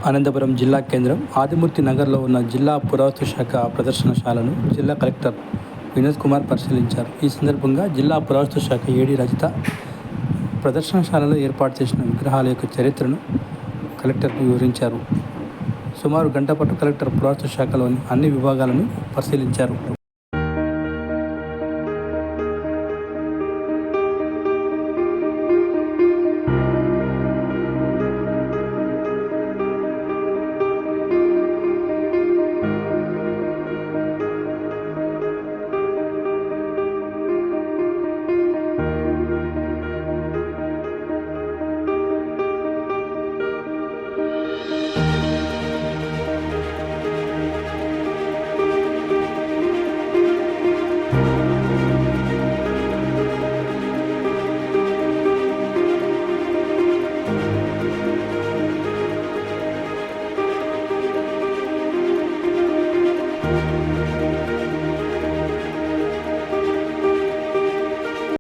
అనంతపురం జిల్లా కేంద్రం ఆదిమూర్తి నగర్లో ఉన్న జిల్లా పురావస్తు శాఖ ప్రదర్శనశాలను జిల్లా కలెక్టర్ వినోద్ కుమార్ పరిశీలించారు. ఈ సందర్భంగా జిల్లా పురావస్తు శాఖ ఏడీ రజిత ప్రదర్శనశాలలో ఏర్పాటు చేసిన విగ్రహాల యొక్క చరిత్రను కలెక్టర్కు వివరించారు. సుమారు గంట పాటు కలెక్టర్ పురావస్తు శాఖలోని అన్ని విభాగాలను పరిశీలించారు.